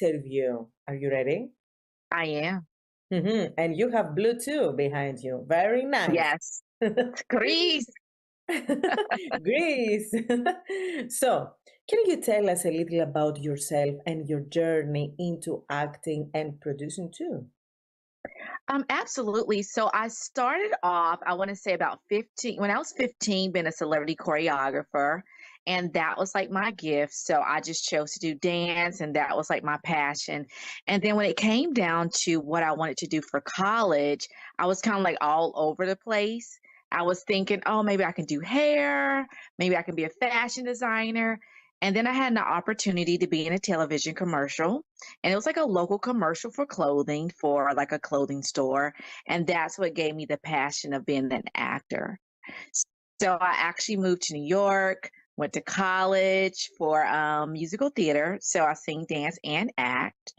interview. Are you ready? I am. And you have blue too behind you. Very nice. Yes. Greece. Greece. So, can you tell us a little about yourself and your journey into acting and producing too? Absolutely. So I started off, I want to say about 15, when I was 15, being a celebrity choreographer. And that was like my gift. So I just chose to do dance, and that was like my passion. And then when it came down to what I wanted to do for college, I was kind of like all over the place. I was thinking, oh, maybe I can do hair, maybe I can be a fashion designer. And then I had an opportunity to be in a television commercial, and it was like a local commercial for clothing for like a clothing store. And that's what gave me the passion of being an actor. So I actually moved to New York, went to college for musical theater. So I sing, dance, and act.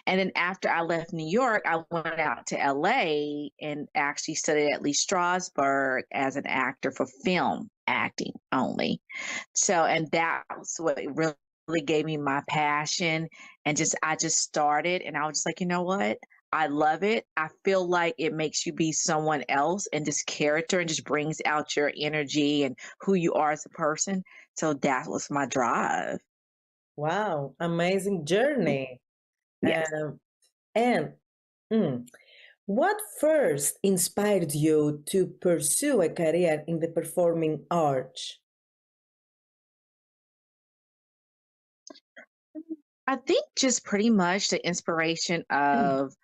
And then after I left New York, I went out to LA and actually studied at Lee Strasberg as an actor for film acting only. So, and that's what really gave me my passion. And just, I just started, and I was just like, you know what? I love it. I feel like it makes you be someone else, and this character, and just brings out your energy and who you are as a person. So that was my drive. Wow, amazing journey. Yes. Um, and mm, what first inspired you to pursue a career in the performing arts? I think just pretty much the inspiration Mm. of,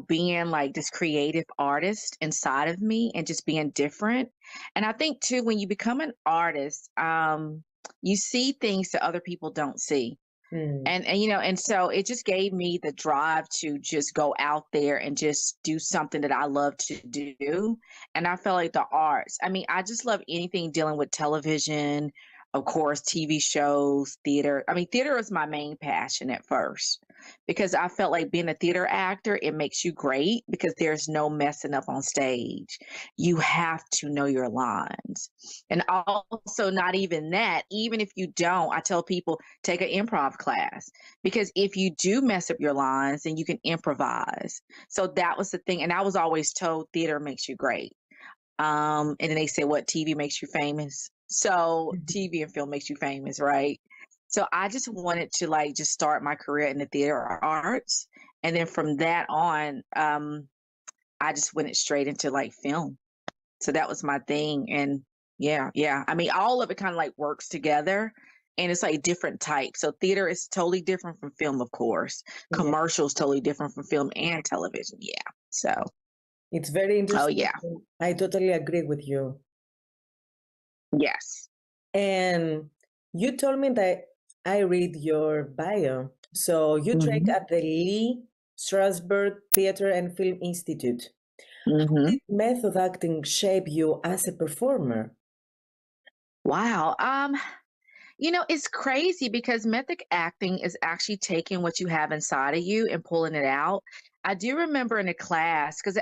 being like this creative artist inside of me and just being different. And I think too, when you become an artist, you see things that other people don't see. Mm. And so it just gave me the drive to just go out there and just do something that I love to do. And I felt like the arts, I mean, I just love anything dealing with television, of course, TV shows, theater. I mean, theater is my main passion at first, because I felt like being a theater actor, it makes you great because there's no messing up on stage. You have to know your lines. And also, not even that, even if you don't, I tell people, take an improv class, because if you do mess up your lines, then you can improvise. So that was the thing. And I was always told theater makes you great. And then they say, what, TV makes you famous? So Mhm. TV and film makes you famous, right? So I just wanted to like just start my career in the theater arts. And then from that on, I just went it straight into like film. So that was my thing. And yeah, yeah. I mean, all of it kind of like works together, and it's like different types. So theater is totally different from film, of course. Yeah, Commercials totally different from film and television. Yeah. So, it's very oh interesting. yeah. I totally agree with you. Yes. And you told me that I read your bio. So you trained hmm at the Lee Strasberg Theatre and Film Institute. How hmm did method acting shape you as a performer? Wow. It's crazy because method acting is actually taking what you have inside of you and pulling it out. I do remember in a class, because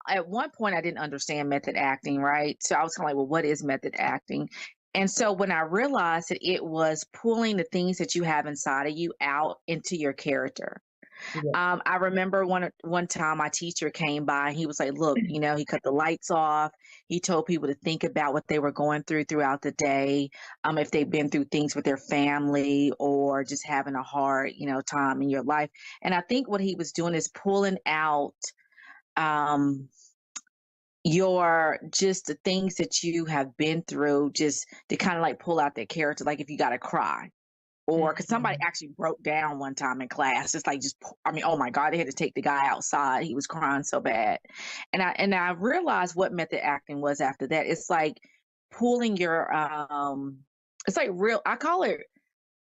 at one point I didn't understand method acting, right? So I was kind of like, well, what is method acting? And so when I realized that it was pulling the things that you have inside of you out into your character. Yeah. I remember one time my teacher came by and he was like, "Look, he cut the lights off. He told people to think about what they were going through throughout the day, if they've been through things with their family or just having a hard, time in your life." And I think what he was doing is pulling out um your just the things that you have been through, just to kind of like pull out that character, like if you got to cry, or because somebody Mhm. actually broke down one time in class, just like I mean, oh my God, they had to take the guy outside. He was crying so bad. And I realized what method acting was after that. It's like pulling your it's like real, I call it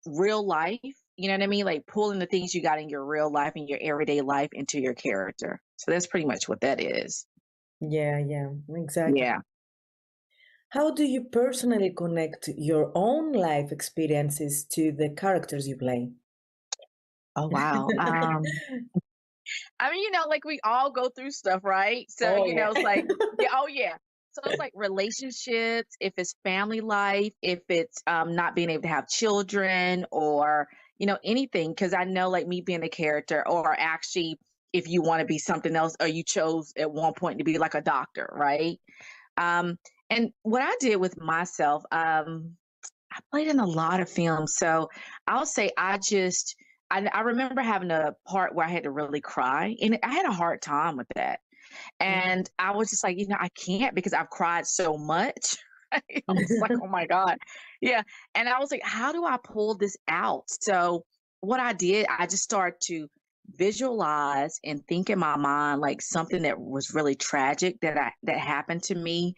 real life. You know what I mean? Like pulling the things you got in your real life and your everyday life into your character. So that's pretty much what that is. Yeah, yeah, exactly. Yeah. How do you personally connect your own life experiences to the characters you play? Oh wow. I mean, like we all go through stuff, right? So, Oh, yeah. it's like, yeah, oh yeah. So it's like relationships, if it's family life, if it's not being able to have children, or anything. Because I know, like, me being a character, or actually, if you want to be something else, or you chose at one point to be like a doctor, right? Um, and what I did with myself, I played in a lot of films. So I'll say I remember having a part where I had to really cry, and I had a hard time with that. And I was just like, I can't, because I've cried so much. I was like, oh my God. Yeah. And I was like, how do I pull this out? So what I did, I just started to visualize and think in my mind like something that was really tragic that happened to me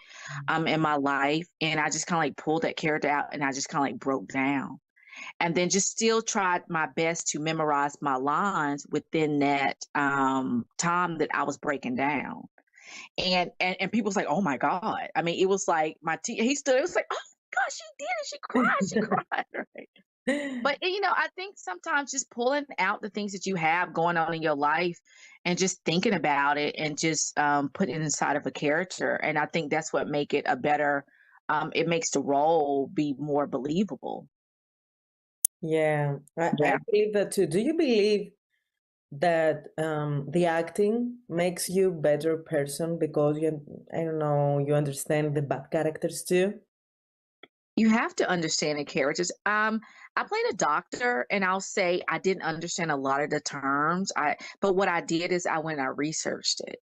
in my life. And I just kind of like pulled that character out, and I just kind of like broke down. And then just still tried my best to memorize my lines within that time that I was breaking down. And people was like, "Oh my god!" I mean, it was like he stood. It was like, "Oh my god, she did it! She cried! She cried!" Right? But I think sometimes just pulling out the things that you have going on in your life, and just thinking about it, and just putting it inside of a character, and I think that's what make it a better. It makes the role be more believable. Yeah, I Yeah. believe that too. Do you believe that the acting makes you better person because I don't know, you understand the bad characters too? You have to understand the characters. I played a doctor, and I'll say I didn't understand a lot of the terms. But what I did is I went and I researched it.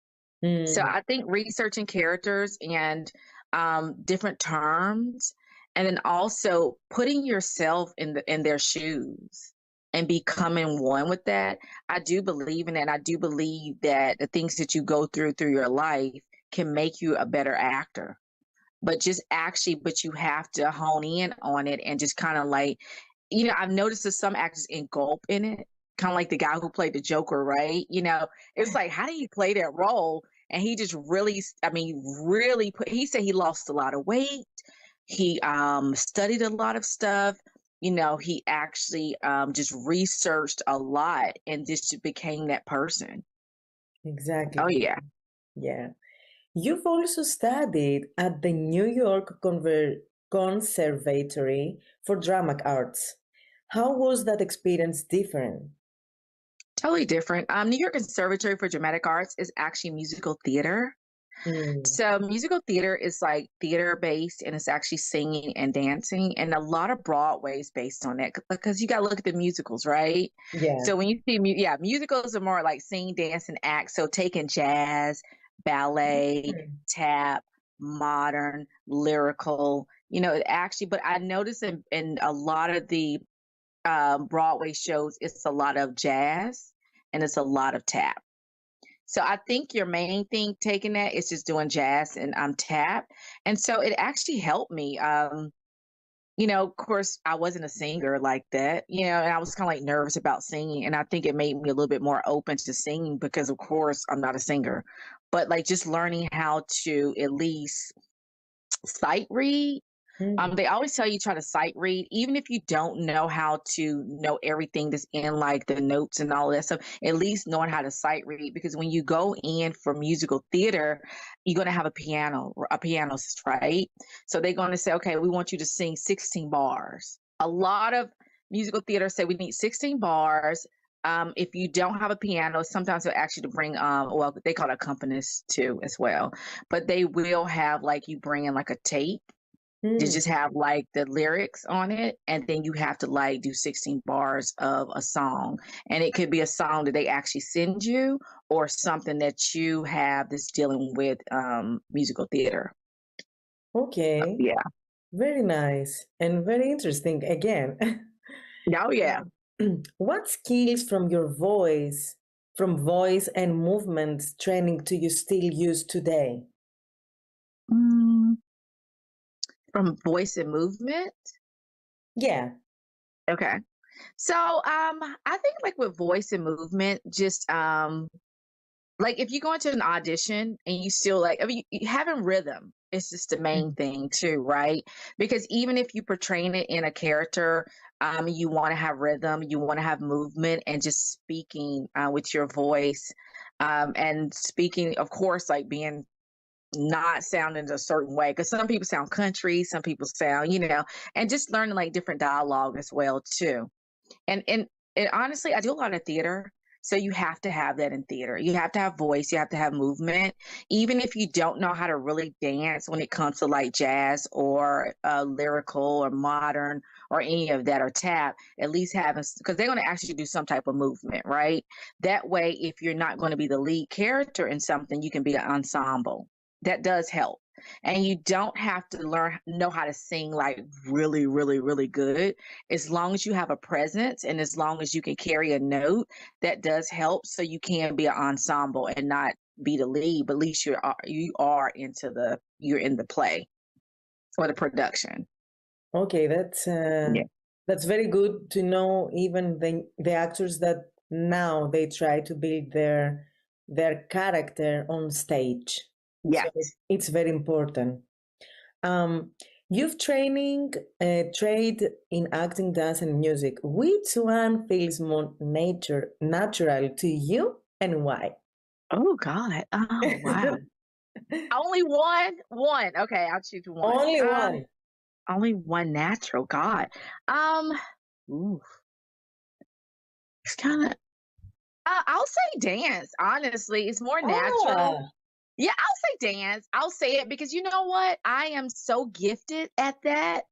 So Mm, I think researching characters and different terms, and then also putting yourself in their shoes and becoming one with that. I do believe in that. I do believe that the things that you go through your life can make you a better actor. But you have to hone in on it, and just kind of like, I've noticed that some actors engulf in it, kind of like the guy who played the Joker, right? It's like, how did he play that role? And he just really, I mean, really he said he lost a lot of weight. He studied a lot of stuff. He actually just researched a lot and just became that person. Oh, exactly. yeah. Yeah. You've also studied at the New York Conservatory for Dramatic Arts. How was that experience different? Totally different. New York Conservatory for Dramatic Arts is actually musical theater. Mm, So musical theater is like theater based, and it's actually singing and dancing, and a lot of Broadway is based on that, because you got to look at the musicals, right? yeah. So when you see musicals are more like sing, dance, and act. So taking jazz, ballet, Mm, tap, modern, lyrical, it actually. But I noticed in a lot of the Broadway shows, it's a lot of jazz and it's a lot of tap. So I think your main thing taking that is just doing jazz and tap. And so it actually helped me. Of course, I wasn't a singer like that, and I was kind of like nervous about singing. And I think it made me a little bit more open to singing, because, of course, I'm not a singer. But like just learning how to at least sight read. mm. They always tell you try to sight read, even if you don't know how to know everything that's in like the notes and all that stuff. At least knowing how to sight read, because when you go in for musical theater, you're going to have a pianist, right? So they're going to say, okay, we want you to sing 16 bars. A lot of musical theater say we need 16 bars. If you don't have a piano, sometimes they'll ask you to bring, well, they call it accompanist too as well, but they will have like you bring in like a tape to Mm. just have like the lyrics on it, and then you have to like do 16 bars of a song, and it could be a song that they actually send you, or something that you have that's dealing with musical theater. Okay, Yeah. very nice and very interesting again. Oh yeah. What skills from voice and movement training do you still use today? Mm, from voice and movement. Yeah. Okay. So I think like with voice and movement, just like if you go into an audition and you still like, I mean, having rhythm is just the main Mm. thing too, right? Because even if you portraying it in a character, you want to have rhythm, you want to have movement, and just speaking with your voice, and speaking, of course, like being not sounding a certain way, because some people sound country, some people sound, and just learning like different dialogue as well too. And honestly, I do a lot of theater. So you have to have that in theater. You have to have voice, you have to have movement. Even if you don't know how to really dance when it comes to like jazz or lyrical or modern or any of that or tap, at least having, because they're going to actually do some type of movement, right? That way, if you're not going to be the lead character in something, you can be an ensemble. That does help. And you don't have to know how to sing like really, really, really good. As long as you have a presence and as long as you can carry a note, that does help. So you can be an ensemble and not be the lead, but at least you are you're in the play or the production. Okay, Yeah. that's very good to know. Even the actors that now they try to build their character on stage, so Yes. it's very important. Um, you've trained in acting, dance, and music. Which one feels more natural to you, and why? Oh God. Oh wow. Only one. One. Okay, I'll choose one. Only one. Only one natural. God. Um. Ooh, it's kind of. I'll say dance. Honestly, it's more natural. Ah, Yeah, I'll say dance. I'll say it because you know what? I am so gifted at that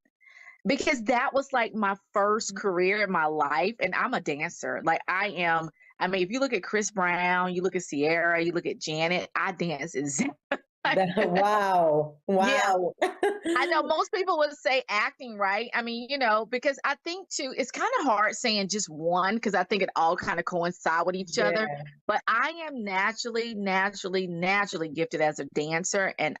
because that was like my first career in my life, and I'm a dancer. Like I am. I mean, if you look at Chris Brown, you look at Sierra, you look at Janet, I dance exactly. wow, Yeah, wow. I know most people would say acting, right? I mean, because I think too, it's kind of hard saying just one because I think it all kind of coincide with each other. Yeah, But I am naturally gifted as a dancer, and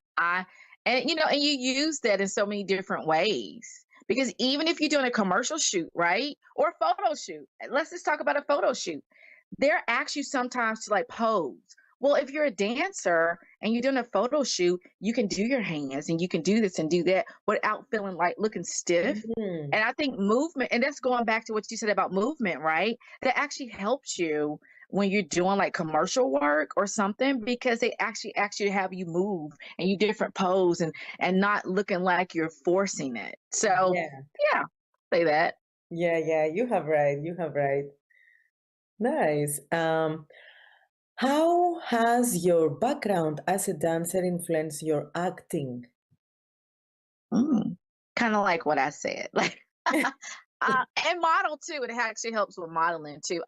you use that in so many different ways. Because even if you're doing a commercial shoot, right, or a photo shoot, let's just talk about a photo shoot. They're asked you sometimes to like pose. Well, if you're a dancer and you're doing a photo shoot, you can do your hands and you can do this and do that without feeling like looking stiff. mm, And I think movement, and that's going back to what you said about movement, right? That actually helps you when you're doing like commercial work or something because they actually have you move and you different pose and not looking like you're forcing it. So yeah, yeah, say that. yeah. You have right. You have right. Nice. How has your background as a dancer influenced your acting? Kind of like what I said. Like and model too. It actually helps with modeling too.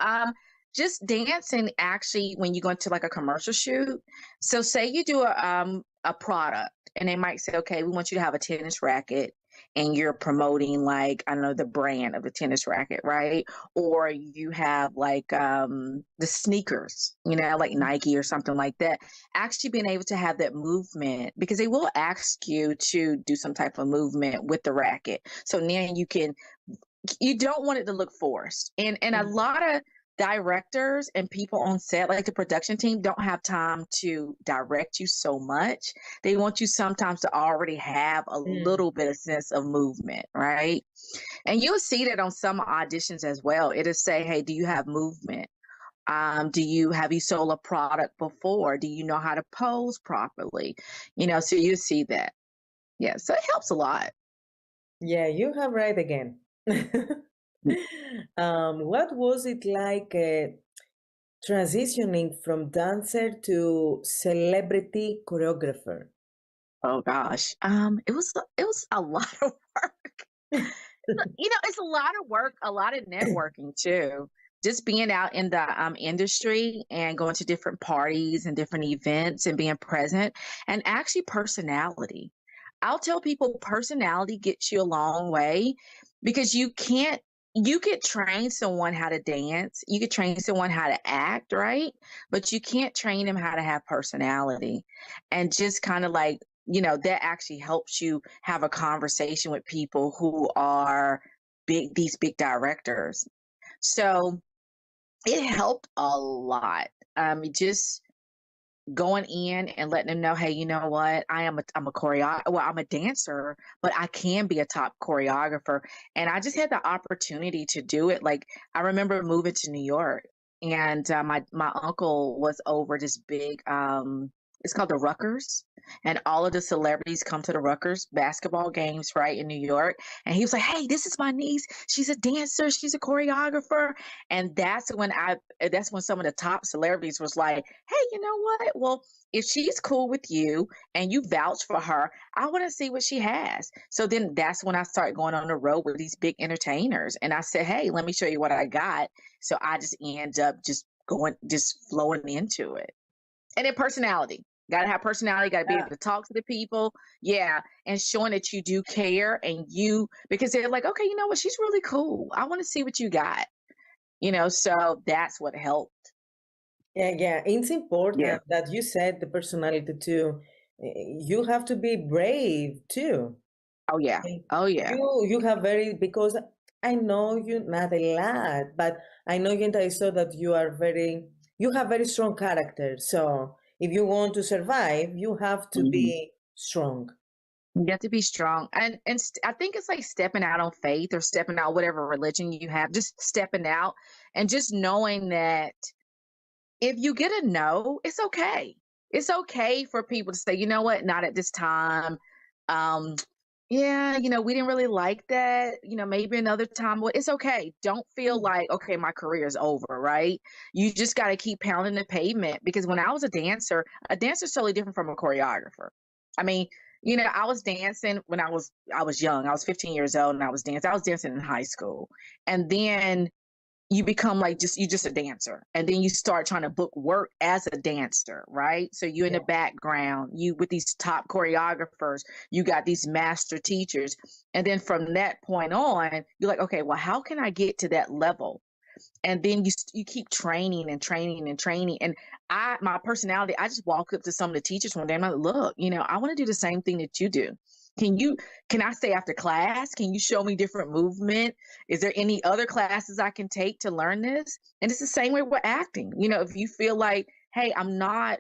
Just dancing actually when you go into like a commercial shoot. So say you do a product and they might say, okay, we want you to have a tennis racket and you're promoting like, I don't know, the brand of the tennis racket, right? Or you have like the sneakers, like Nike or something like that. Actually being able to have that movement because they will ask you to do some type of movement with the racket. So then you don't want it to look forced. And a lot of directors and people on set, like the production team, don't have time to direct you so much. They want you sometimes to already have a Mm, little bit of sense of movement, right? And you'll see that on some auditions as well. It'll say, hey, do you have movement? Have you sold a product before? Do you know how to pose properly? So you see that. Yeah, so it helps a lot. yeah, you have right again. What was it like transitioning from dancer to celebrity choreographer? Oh gosh. It was a lot of work. It's a lot of work, a lot of networking too. Just being out in the industry and going to different parties and different events and being present and actually personality. I'll tell people personality gets you a long way because you could train someone how to dance, you could train someone how to act, right? But you can't train them how to have personality. And just kind of like, that actually helps you have a conversation with people who are these big directors. So it helped a lot. Just going in and letting them know, hey, you know what? I'm a dancer, but I can be a top choreographer. And I just had the opportunity to do it. Like I remember moving to New York and my uncle was over this big It's called the Ruckers, and all of the celebrities come to the Ruckers basketball games, right, in New York, and he was like, "Hey, this is my niece. She's a dancer, she's a choreographer," and that's when some of the top celebrities was like, "Hey, you know what? Well, if she's cool with you and you vouch for her, I wanna see what she has." So then that's when I started going on the road with these big entertainers, and I said, "Hey, let me show you what I got." So I just end up just flowing into it. And then personality. Gotta have personality, gotta be Yeah. able to talk to the people. Yeah. And showing that you do care and because they're like, okay, you know what? She's really cool. I want to see what you got. So that's what helped. Yeah, yeah. It's Yeah. important that you said the personality too. You have to be brave too. Oh yeah. And Oh yeah. you have very because I know you not a lot, but I know you and I saw that you have very strong character. So if you want to survive, you have to Mhm. be strong. You have to be strong. I think it's like stepping out on faith or stepping out whatever religion you have, just stepping out and just knowing that if you get a no, it's okay. It's okay for people to say, you know what, not at this time. Um, yeah, we didn't really like that. Maybe another time. Well, it's okay. Don't feel Mm. like, okay, my career is over, right? You just got to keep pounding the pavement because when I was a dancer is totally different from a choreographer. I mean, I was dancing when I was young. I was 15 years old and I was dancing. I was dancing in high school. And then you become like you're just a dancer and then you start trying to book work as a dancer, right? So you're in Yeah. the background, you with these top choreographers, you got these master teachers, and then from that point on you're like, okay, well, how can I get to that level? And then you keep training and training and training. And my personality, I just walked up to some of the teachers one day and I'm like, look, I want to do the same thing that you do. Can I stay after class? Can you show me different movement? Is there any other classes I can take to learn this? And it's the same way with acting. If you feel like, hey, I'm not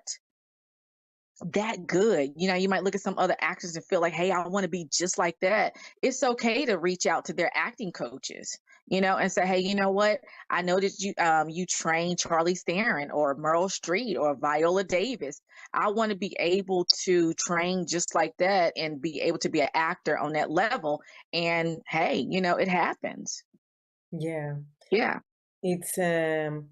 that good. You might look at some other actors and feel like, hey, I want to be just like that. It's okay to reach out to their acting coaches, and say, hey, you know what? I know that you train Charlie Theron or Meryl Streep or Viola Davis. I want to be able to train just like that and be able to be an actor on that level. And hey, it happens. Yeah. Yeah. It's the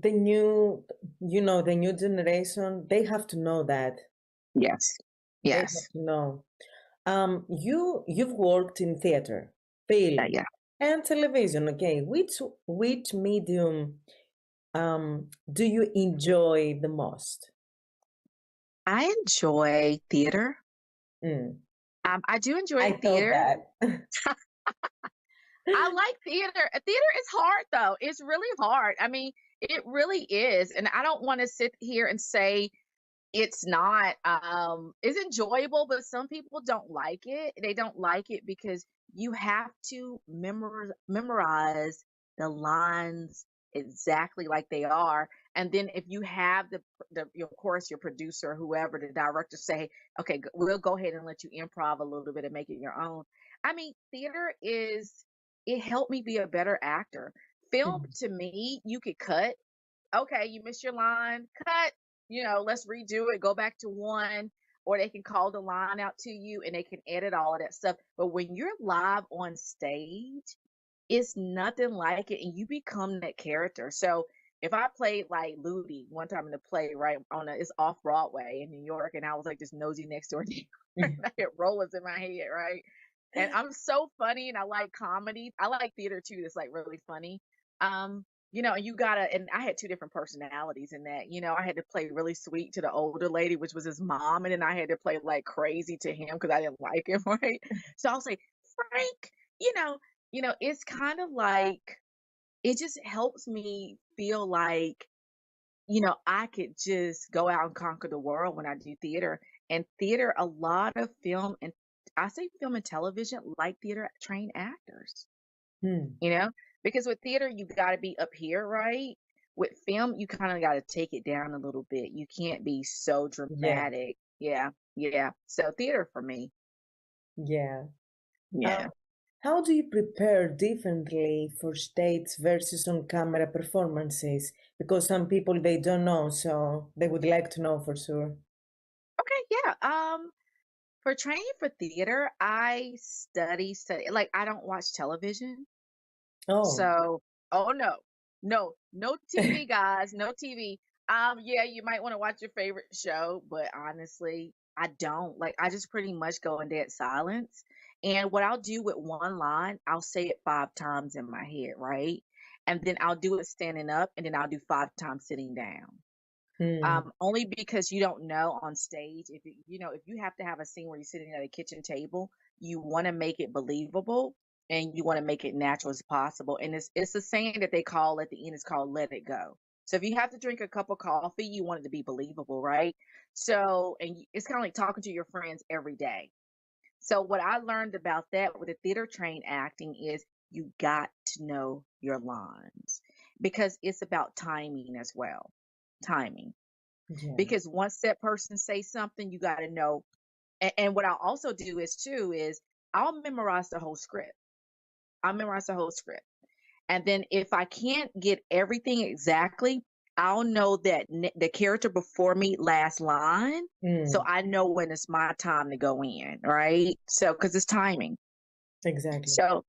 new the new generation, they have to know that. Yes. They Yes. have to know. You've worked in theater, film, Yeah. and television. Okay, which medium do you enjoy the most? I enjoy theater. Mm, I do enjoy I thought theater. that. I like theater. Theater is hard though. It's really hard. I mean, it really is. And I don't want to sit here and say it's not it's enjoyable, but some people don't like it. They don't like it because you have to memorize the lines exactly like they are. And then if you have of course your producer, whoever the director say, okay, we'll go ahead and let you improv a little bit and make it your own. I mean, theater it helped me be a better actor. Film Mm, to me, you could cut. Okay, you missed your line, cut, let's redo it, go back to one, or they can call the line out to you and they can edit all of that stuff. But when you're live on stage, it's nothing like it, and you become that character. So if I played like Ludi one time in the play, right it's off Broadway in New York, and I was like this nosy next door neighbor, and mm. I had rollers in my head, right? And I'm so funny, and I like comedy. I like theater too. That's like really funny. Um, and and I had two different personalities in that. I had to play really sweet to the older lady, which was his mom, and then I had to play like crazy to him because I didn't like him, right? So I was like, Frank, you know, it's kind of like it just helps me feel like, I could just go out and conquer the world when I do theater. And theater, a lot of film and I say film and television like theater trained actors, Hmm. you know, because with theater, you got to be up here, right? With film, you kind of got to take it down a little bit. You can't be so Yeah, dramatic. Yeah. Yeah. So theater for me. yeah. Um, Yeah. How do you prepare differently for stage versus on-camera performances? Because some people they don't know, so they would like to know for sure. Okay, yeah. For training for theater, I study. Like I don't watch television. Oh, So, oh no TV, guys, no TV. Yeah, you might want to watch your favorite show, but honestly, I don't. Like, I just pretty much go in dead silence. And what I'll do with one line, I'll say it 5 times in my head, right? And then I'll do it standing up, and then I'll do 5 times sitting down. hmm, Only because you don't know on stage if if you have to have a scene where you're sitting at a kitchen table, you want to make it believable and you want to make it natural as possible. And it's the saying that they call at the end is called "let it go." So if you have to drink a cup of coffee, you want it to be believable, right? So it's kind of like talking to your friends every day. So what I learned about that with the theater trained acting is you got to know your lines because it's about timing as well. Timing, yeah. because once that person says something, you got to know. And what I'll also do is too is I'll memorize the whole script. I'll memorize the whole script, and then if I can't get everything exactly, I'll know that the character before me last line, so Mm, I know when it's my time to go in, right? So because it's timing. exactly. So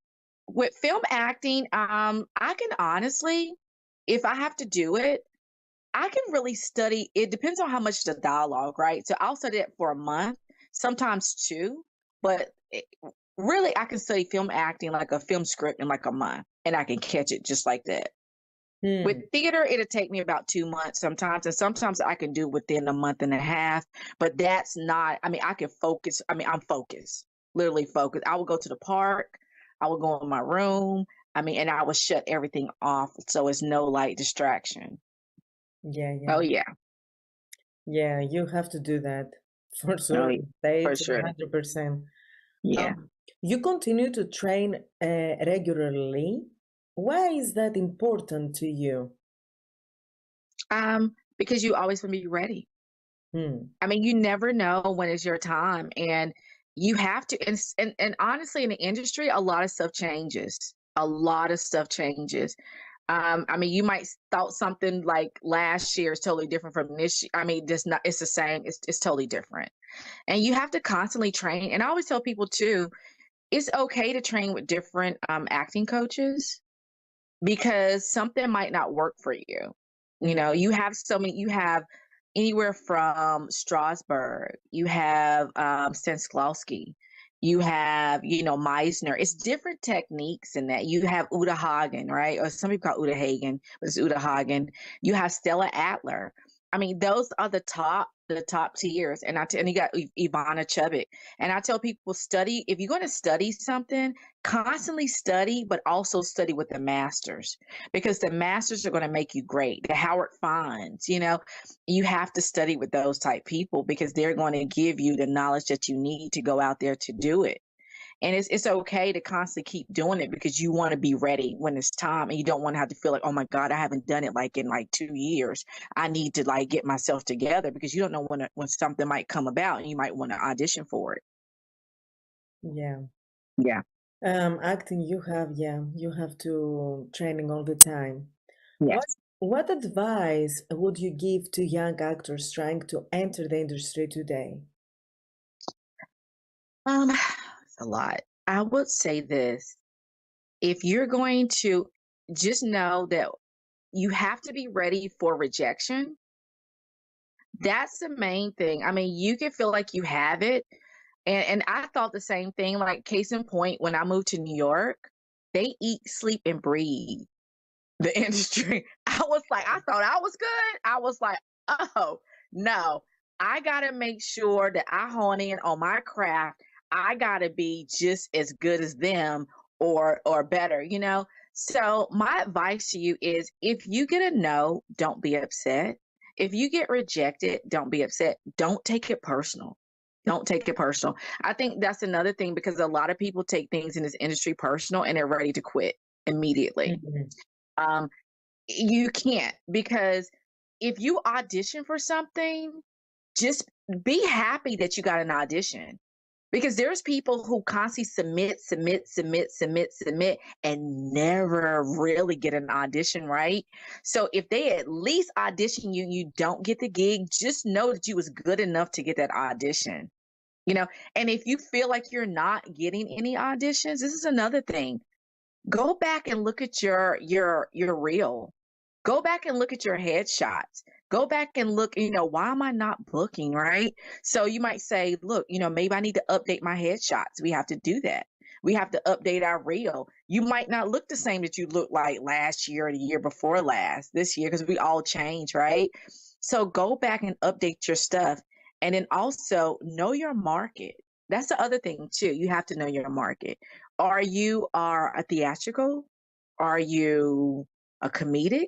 with film acting, I can honestly, if I have to do it, I can really study. It depends on how much the dialogue, right? So I'll study it for a month, sometimes two, but really I can study film acting like a film script in like a month and I can catch it just like that. With Hmm, theater, it'll take me about 2 months sometimes, and sometimes I can do within a month and a half, but that's not, I mean, I can focus. I mean, I'm focused, literally focused. I will go to the park, I will go in my room, I mean, and I will shut everything off so it's no light distraction. yeah, Oh, yeah. yeah. Yeah, you have to do that for Oh, sure. yeah. For Stage sure. 100%. Yeah. You continue to train regularly. Why is that important to you? Because you always want to be ready. Hmm. I mean, you never know when is your time, and you have to. And honestly, in the industry, a lot of stuff changes. A lot of stuff changes. I mean, you might thought something like last year is totally different from this year. I mean, just not. It's the same. It's totally different, and you have to constantly train. And I always tell people too, it's okay to train with different acting coaches because something might not work for you. You know, Hmm. you have so many, you have anywhere from Strasberg, you have Stanislavski, you have, Meisner. It's different techniques in that. You have Uta Hagen, right? Or some people call Uta Hagen, but it's Uta Hagen. You have Stella Adler. I mean, those are the top tiers. And you got Ivana Chubbuck. And I tell people study, if you're going to study something, constantly study, but also study with the masters because the masters are going to make you great. The Howard Fines, you have to study with those type people because they're going to give you the knowledge that you need to go out there to do it. And it's okay to constantly keep doing it because you want to be ready when it's time and you don't want to have to feel like, oh my God, I haven't done it like in like 2 years. I need to like get myself together because you don't know when something might come about and you might want to audition for it. Yeah. Yeah. Acting, you have to training all the time. What Yes. what advice would you give to young actors trying to enter the industry today? It's a lot. I would say this. If you're going to just know that you have to be ready for rejection. That's the main thing. I mean, you can feel like you have it. And I thought the same thing. Like, case in point, when I moved to New York, they eat, sleep, and breathe the industry. I was like, I thought I was good. I was like, oh, no, I got to make sure that I hone in on my craft. I got to be just as good as them or better. So my advice to you is if you get a no, don't be upset. If you get rejected, don't be upset. Don't take it personal. Don't take it personal. I think that's another thing because a lot of people take things in this industry personal and they're ready to quit immediately. Mhm. Um, you can't because if you audition for something, just be happy that you got an audition. Because there's people who constantly submit, and never really get an audition, right? So if they at least audition you and you don't get the gig, just know that you was good enough to get that audition. You know, and if you feel like you're not getting any auditions, this is another thing. Go back and look at your reel. Go back and look at your headshots. Go back and look, why am I not booking, right? So you might say, look, maybe I need to update my headshots. We have to do that. We have to update our reel. You might not look the same that you looked like last year or the year before last, this year, because we all change, right? So go back and update your stuff. And then also know your market. That's the other thing too. You have to know your market. Are a theatrical? Are you a comedic?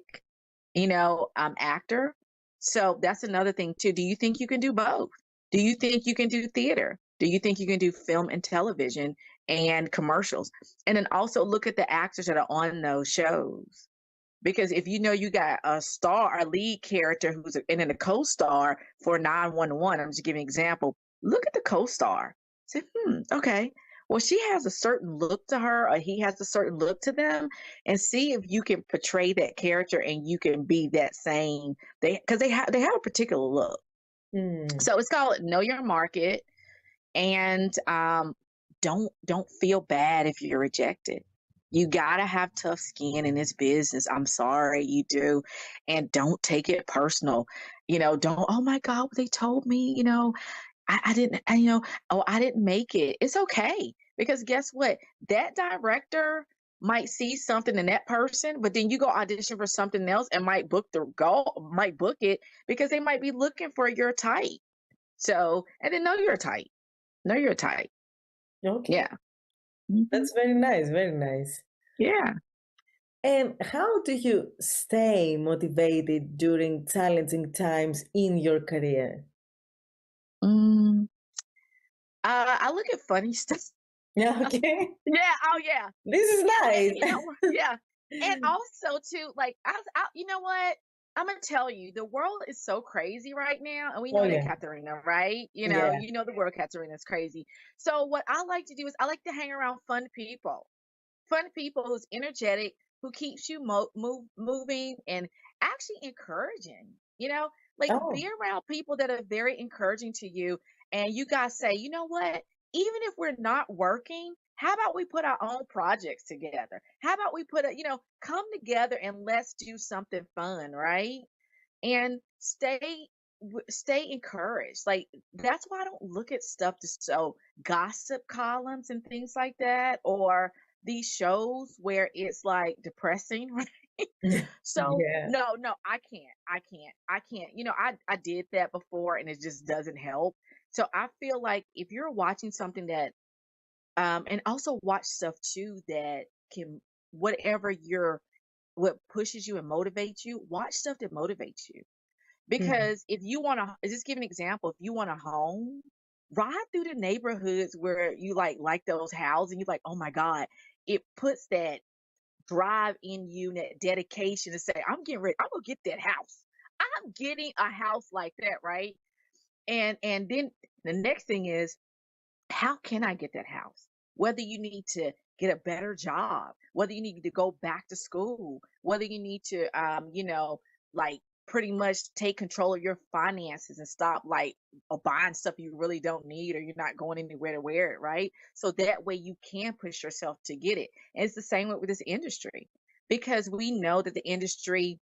Actor? So that's another thing too. Do you think you can do both? Do you think you can do theater? Do you think you can do film and television and commercials? And then also look at the actors that are on those shows. Because if you know you got a star, a lead character and then a co-star for 911, I'm just giving an example. Look at the co-star. Say, okay. Well, she has a certain look to her, or he has a certain look to them, and see if you can portray that character and you can be that same. Because they have a particular look. Mm. So it's called know your market, and don't feel bad if you're rejected. You gotta have tough skin in this business. I'm sorry, you do. And don't take it personal. Don't, oh my God, they told me, I didn't, oh, I didn't make it. It's okay. Because guess what? That director might see something in that person, but then you go audition for something else and might book it because they might be looking for your type. So, and then know your type. Know your type. Okay, Yeah. Mhm. that's very nice, very nice. Yeah. And how do you stay motivated during challenging times in your career? Mm, I look at funny stuff. Yeah, okay. Yeah. Oh, yeah. This is And nice. yeah. And also too, like you know what? I'm gonna tell you, the world is so crazy right now, and we Oh know that, yeah, Katerina, right? yeah. The world, Katerina, is crazy. So what I like to do is I like to hang around fun people who's energetic, who keeps you moving and actually encouraging. Like Oh, be around people that are very encouraging to you, and you guys say, you know what? Even if we're not working, how about we put our own projects together? How about we come together and let's do something fun, right? And stay encouraged. Like that's why I don't look at stuff just so gossip columns and things like that, or these shows where it's like depressing, right? So yeah. no, I can't. I did that before and it just doesn't help. So I feel like if you're watching something that and also watch stuff too that can whatever your what pushes you and motivates you, watch stuff that motivates you. Mm. Because if you want to, just give an example, if you want a home, ride through the neighborhoods where you like those houses, and you're like, oh my God, it puts that drive in you, that dedication to say, I'm getting ready, I'm gonna get that house. I'm getting a house like that, right? And then the next thing is, how can I get that house? Whether you need to get a better job, whether you need to go back to school, whether you need to, like pretty much take control of your finances and stop like buying stuff you really don't need or you're not going anywhere to wear it, right? So that way you can push yourself to get it. And it's the same with this industry because we know that the industry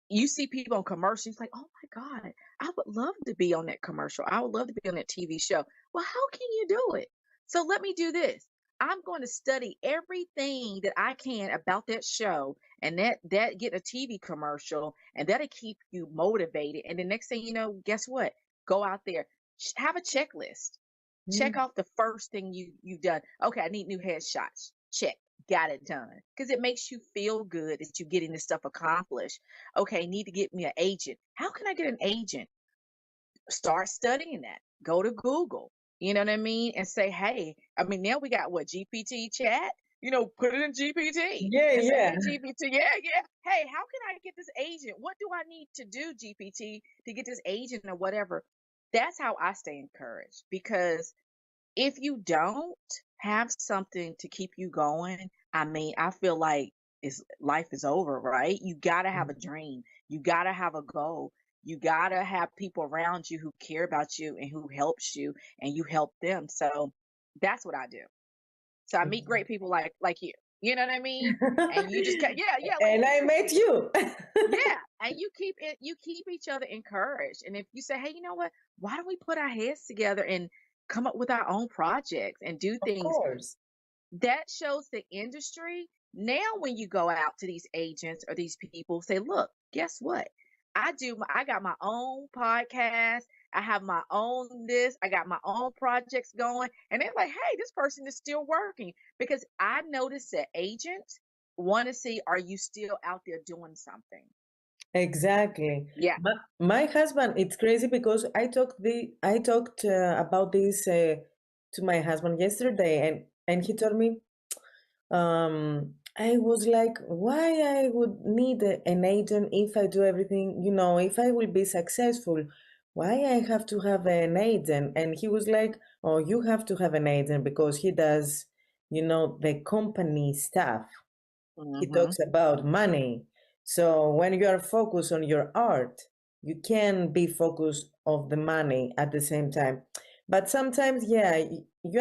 you see people on commercials like, oh my God, I would love to be on that commercial. I would love to be on that TV show. Well, how can you do it? So let me do this. I'm going to study everything that I can about that show and that get a TV commercial and that'll keep you motivated. And the next thing you know, guess what? Go out there, have a checklist. Check Mm. off the first thing you've done. Okay, I need new headshots. Check. Got it done. Because it makes you feel good that you're getting this stuff accomplished. Okay, need to get me an agent. How can I get an agent? Start studying that. Go to Google. You know what I mean? And say, hey, I mean, now we got what GPT chat. Put it in GPT Yeah, and say, yeah. hey, GPT, yeah. Hey, how can I get this agent? What do I need to do, GPT, to get this agent or whatever? That's how I stay encouraged because if you don't have something to keep you going, I mean, I feel like life is over, right? You got to have a dream. You got to have a goal. You got to have people around you who care about you and who helps you and you help them. So that's what I do. So I meet great people like you. You know what I mean? And you just yeah, like And I you. met you. Yeah, and you keep each other encouraged. And if you say, "Hey, you know what? Why don't we put our heads together and come up with our own projects and do Of things?" course. That shows the industry. Now when you go out to these agents or these people, say, "Look, guess what? I got my own podcast. I have my own this. I got my own projects going." And they're like, "Hey, this person is still working." Because I noticed that agents want to see, are you still out there doing something? Exactly. Yeah. My husband, it's crazy because I talked about this to my husband yesterday, and he told me, I was like, why I would need an agent if I do everything, if I will be successful, why I have to have an agent? And he was like, oh, you have to have an agent because he does, the company stuff. He Hmm. talks about money. So when you are focused on your art, you can be focused of the money at the same time. But sometimes, yeah, you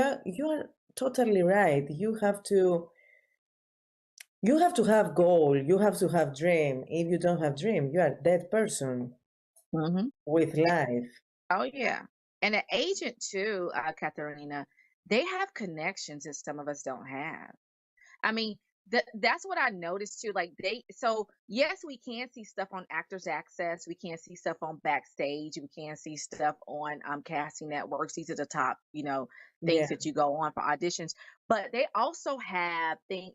are totally right. You have to have goal. You have to have dream. If you don't have dream, you are dead person Hmm. with life. Oh yeah. And an agent too, Katerina, they have connections that some of us don't have. I mean, that's what I noticed too. Like so yes, we can see stuff on Actors Access. We can see stuff on Backstage. We can see stuff on casting networks. These are the top, things Yeah. that you go on for auditions. But they also have things.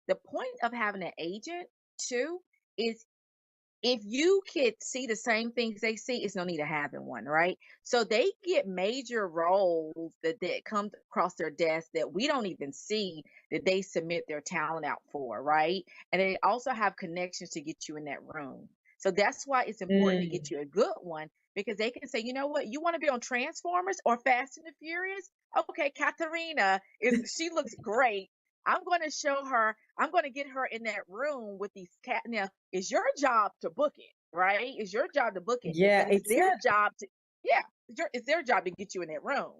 The point of having an agent too is if you could see the same things they see, it's no need of having one, right? So they get major roles that come across their desk that we don't even see that they submit their talent out for, right? And they also have connections to get you in that room. So that's why it's important to get Mm. you a good one because they can say, you know what, you want to be on Transformers or Fast and the Furious? Okay, Katerina she looks great. I'm going to get her in that room with these cat. Now, it's your job to book it, right? It's your job to book it, Yeah, but it's it's their not job to, yeah, it's their job to get you in that room.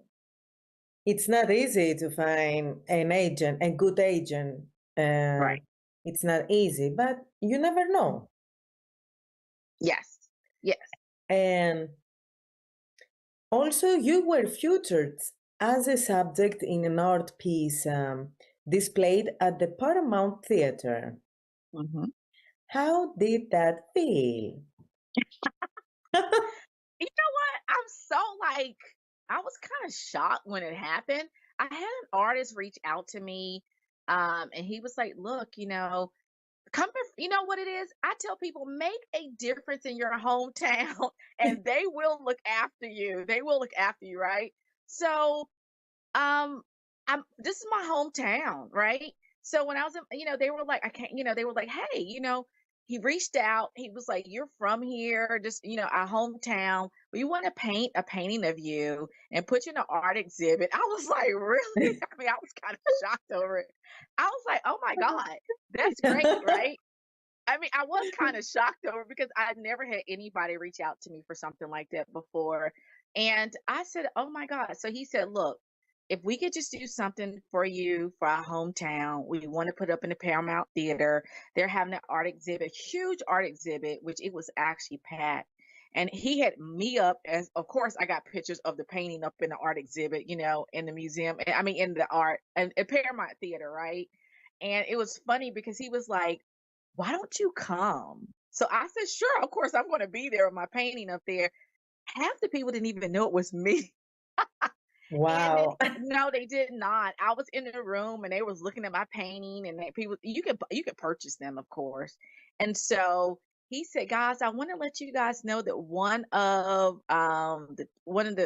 it's not easy to find an agent, a good agent. Uh, Right. it's not easy, but you never know. Yes. Yes. And also, you were featured as a subject in an art piece displayed at the Paramount Theater. Hmm. How did that feel? You know what? I'm so like, I was kind of shocked when it happened. I had an artist reach out to me, and he was like, "Look, you know what it is? I tell people make a difference in your hometown and they will look after you. They will look after you, right? So, um I'm this is my hometown, right? So when I was in, they were like, I can't, they were like, hey, he reached out. He was like, you're from here, just our hometown. We want to paint a painting of you and put you in an art exhibit. I was like, really? I mean, I was kind of shocked over it. I was like, oh my God, that's great, right? I mean, I was kind of shocked over it because I never had anybody reach out to me for something like that before. And I said, "Oh my God." So he said, "Look, if we could just do something for you for our hometown, we want to put up in the Paramount Theater. They're having an art exhibit, huge art exhibit, which it was actually packed." And he had me up as, of course, I got pictures of the painting up in the art exhibit, in the museum. I mean, in the art and Paramount Theater, right? And it was funny because he was like, why don't you come? So I said, sure, of course, I'm going to be there with my painting up there. Half the people didn't even know it was me. And then, Wow. no, they did not. I was in the room and they was looking at my painting and people, you could purchase them, of course. And so he said, "Guys, I want to let you guys know that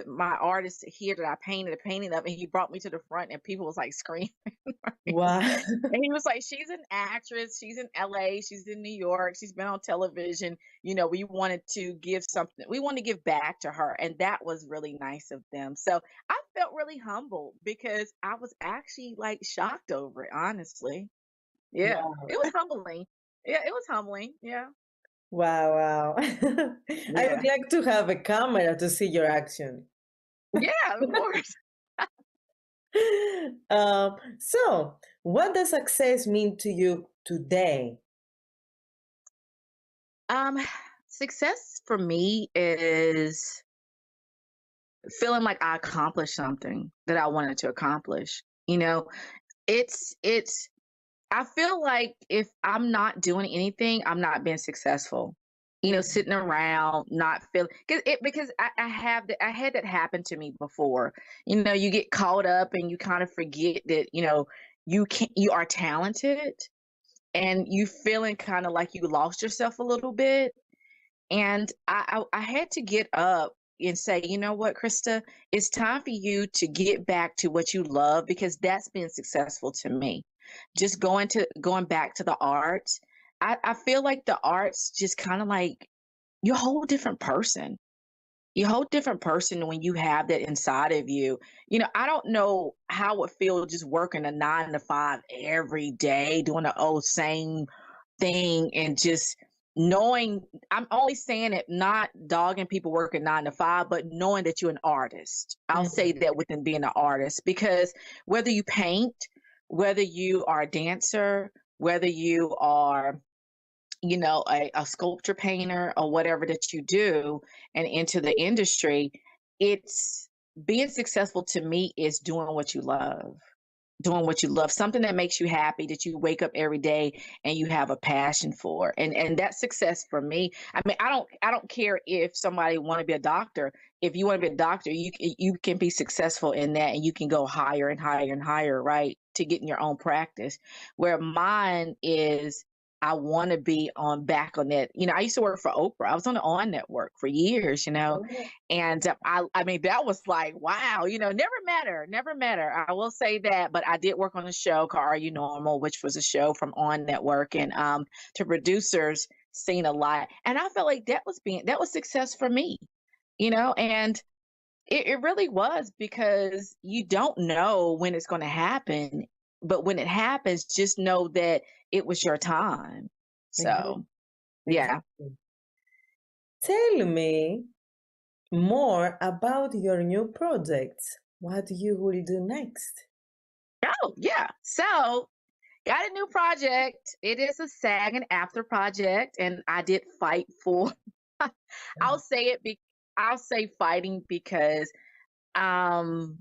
my artists here that I painted a painting of, and he brought me to the front, and people was like screaming." Wow. And he was like, "She's an actress. She's in LA. She's in New York. She's been on television. We wanted to give something. We want to give back to her." And that was really nice of them. So I felt really humbled because I was actually like shocked over it, honestly. Yeah, Wow. it was humbling. Yeah, it was humbling. Yeah. Wow, wow. I would Yeah. like to have a camera to see your action. Yeah, of course. So, what does success mean to you today? Um, Success for me is feeling like I accomplished something that I wanted to accomplish. It's I feel like if I'm not doing anything, I'm not being successful. Sitting around not feeling because I had that happen to me before. You get caught up and you kind of forget that, you are talented, and you feeling kind of like you lost yourself a little bit. And I had to get up and say, you know what, Krista, it's time for you to get back to what you love, because that's been successful to me. Just going back to the arts. I feel like the arts just kind of like you're a whole different person. You're a whole different person when you have that inside of you. I don't know how it feels just working a 9 to 5 every day, doing the old same thing, and just knowing, I'm only saying it, not dogging people working 9 to 5, but knowing that you're an artist. I'll say Mm, that within being an artist, because whether you paint, whether you are a dancer, whether you are, a sculpture painter or whatever that you do and into the industry, it's being successful to me is doing what you love, something that makes you happy, that you wake up every day and you have a passion for. And that's success for me. I mean, I don't care if somebody want to be a doctor. If you want to be a doctor, you can be successful in that, and you can go higher and higher and higher, right, to get in your own practice. Where mine is, I want to be on back on that. I used to work for Oprah. I was on the On Network for years, oh, and I mean, that was like, wow, never matter. I will say that, but I did work on a show called Are You Normal, which was a show from On Network, and to producers seen a lot, and I felt like that was success for me, and it really was, because you don't know when it's going to happen, but when it happens, just know that it was your time. exactly. So yeah. Exactly. Tell me more about your new projects. What you will do next? Oh yeah. So got a new project. It is a SAG and after project, and I did fight for. I'll say it. I'll say fighting because um,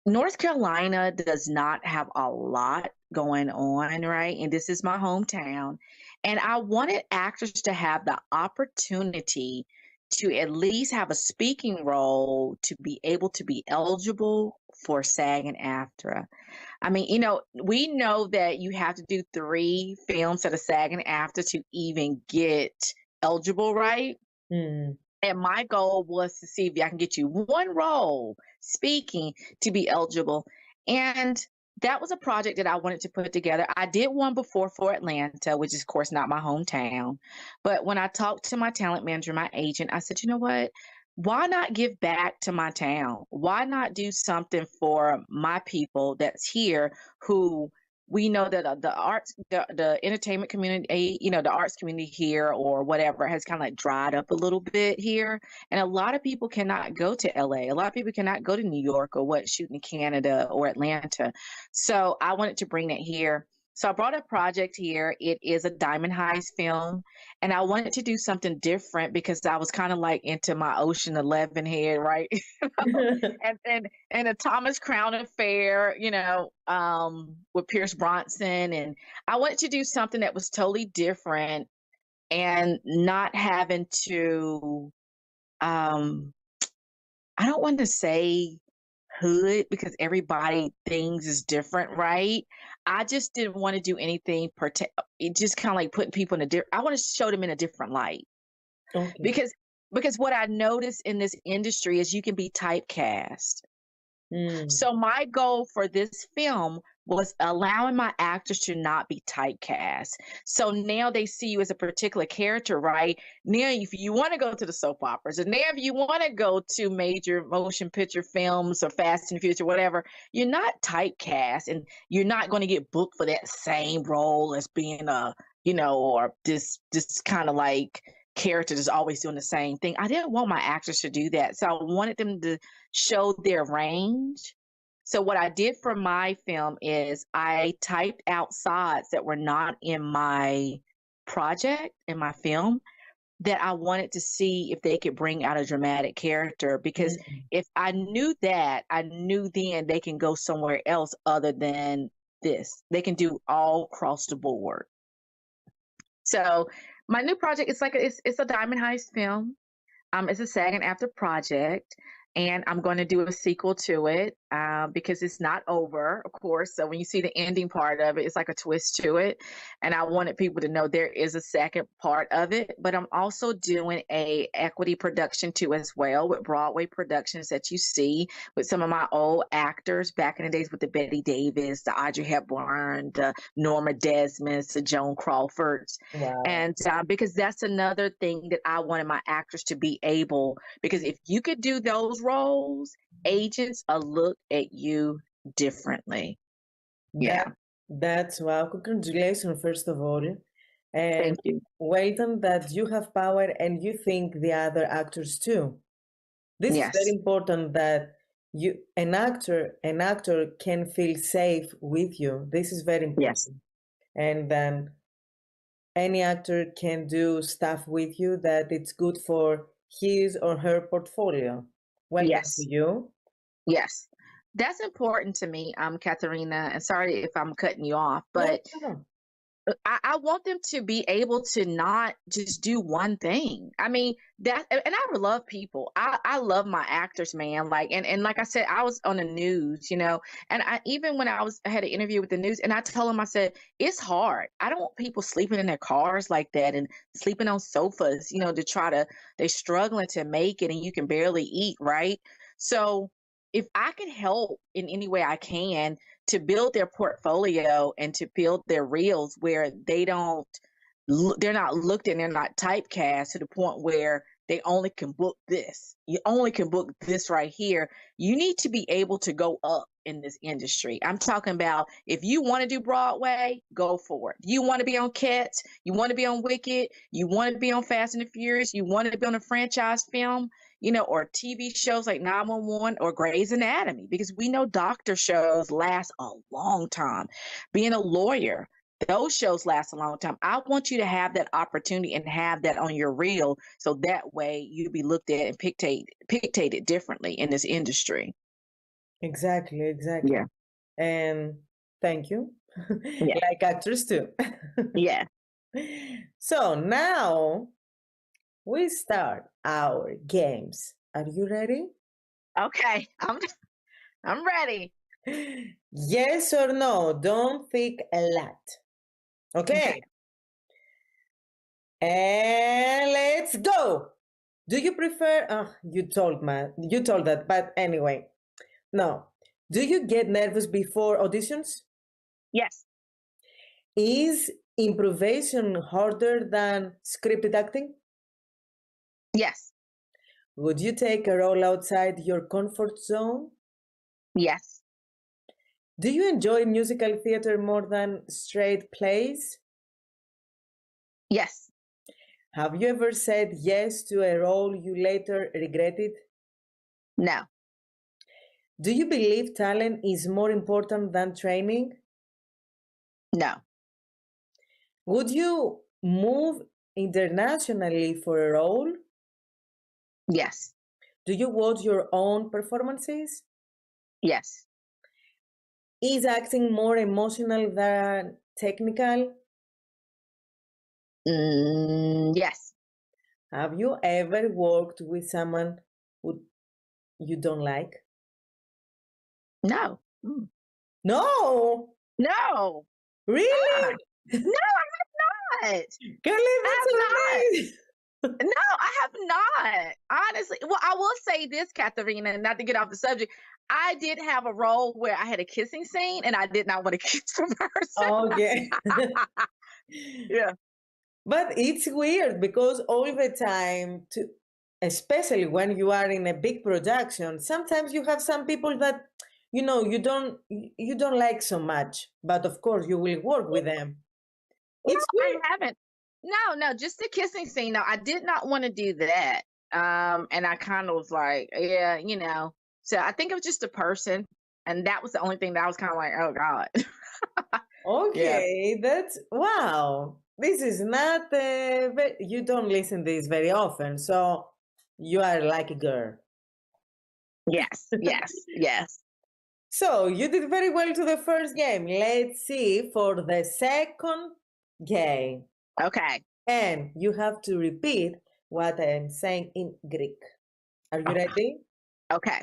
North Carolina does not have a lot going on, right? And this is my hometown, and I wanted actors to have the opportunity to at least have a speaking role to be able to be eligible for SAG and AFTRA. I mean, we know that you have to do 3 films that are SAG after to even get eligible, right? Mm, And my goal was to see if I can get you one role speaking to be eligible. And that was a project that I wanted to put together. I did one before for Atlanta, which is, of course, not my hometown. But when I talked to my talent manager, my agent, I said, you know what? Why not give back to my town? Why not do something for my people that's here, who we know that the arts, the entertainment community, the arts community here or whatever has kind of like dried up a little bit here. And a lot of people cannot go to LA. A lot of people cannot go to New York or shoot in Canada or Atlanta. So I wanted to bring that here. So I brought a project here. It is a Diamond Heist film, and I wanted to do something different because I was kind of like into my Ocean 11 head, right? And a Thomas Crown Affair, with Pierce Bronson, and I wanted to do something that was totally different and not having to, I don't want to say hood because everybody things is different, right? I just didn't want to do anything it just kind of like putting people in a different I want to show them in a different light Okay. because what I noticed in this industry is you can be typecast. Mm. So my goal for this film was allowing my actors to not be typecast. So now they see you as a particular character, right? Now, if you want to go to the soap operas, and now if you want to go to major motion picture films or Fast and Furious or whatever, you're not typecast, and you're not going to get booked for that same role as being a, or this kind of like character that's always doing the same thing. I didn't want my actors to do that, so I wanted them to show their range. So what I did for my film is I typed out sides that were not in my project, in my film, that I wanted to see if they could bring out a dramatic character. Because Mm. if I knew that, I knew then they can go somewhere else other than this. They can do all across the board. So my new project is it's a Diamond Heist film. It's a SAG and AFTRA project, and I'm going to do a sequel to it because it's not over, of course. So when you see the ending part of it, it's like a twist to it, and I wanted people to know there is a second part of it. But I'm also doing a equity production too as well with Broadway productions that you see with some of my old actors back in the days with the Betty Davis, the Audrey Hepburn, the Norma Desmonds, the Joan Crawfords. Wow. And because that's another thing that I wanted my actors to be able, because if you could do those roles, agents will look at you differently. That Yeah. that's wow. Congratulations, first of all. And Thank you. well done that you have power and you think the other actors too. This is very Yes. important that an actor can feel safe with you. This is very Yes. important. And then any actor can do stuff with you that it's good for his or her portfolio. Well done to Yes. you. Yes. That's important to me, Katerina. And sorry if I'm cutting you off, No, but no, no. I want them to be able to not just do one thing. I mean, and I love people. I love my actors, man. Like, and like I said, I was on the news, and even when I had an interview with the news, and I told them, I said, it's hard. I don't want people sleeping in their cars like that and sleeping on sofas, they're struggling to make it and you can barely eat, right? So if I can help in any way I can, to build their portfolio and to build their reels where they're not looked at and they're not typecast to the point where they only can book this. You only can book this right here. You need to be able to go up in this industry. I'm talking about if you want to do Broadway, go for it. You want to be on Cats, you want to be on Wicked, you want to be on Fast and the Furious, you want to be on a franchise film, or TV shows like 911 or Grey's Anatomy, because we know doctor shows last a long time. Being a lawyer, those shows last a long time. I want you to have that opportunity and have that on your reel, so that way you'll be looked at and pictated differently in this industry. Exactly, exactly. Yeah. And thank you. Yeah. Like actors too. Yeah. So now we start our games. Are you ready? Okay. I'm ready. Yes or no? Don't think a lot. Okay. Okay. And let's go. Do you prefer? Oh, you told that, but anyway, no. Do you get nervous before auditions? Yes. Is improvisation harder than scripted acting? Yes. Would you take a role outside your comfort zone? Yes. Do you enjoy musical theater more than straight plays? Yes. Have you ever said yes to a role you later regretted? No. Do you believe talent is more important than training? No. Would you move internationally for a role? Yes. Do you watch your own performances? Yes. Is acting more emotional than technical? Yes. Have you ever worked with someone who you don't like? No. No, No. really? No, I have not. Kelly, I that's have not. amazing. No, I have not. Honestly. Well, I will say this, Katerina, not to get off the subject. I did have a role where I had a kissing scene and I did not want to kiss the person. Okay. Yeah. But it's weird because all the time, especially when you are in a big production, sometimes you have some people that you don't like so much, but of course you will work with them. No, It's I weird. haven't. No, no, just the kissing scene. No, I did not want to do that. And I kind of was like, yeah, So I think it was just a person, and that was the only thing that I was kind of like, oh God. Yeah. Okay, that's wow. This is not you don't listen this very often, so you are like a girl. Yes, yes, yes. So you did very well to the first game. Let's see for the second game. Okay. And you have to repeat what I am saying in Greek. Are you ready? Okay.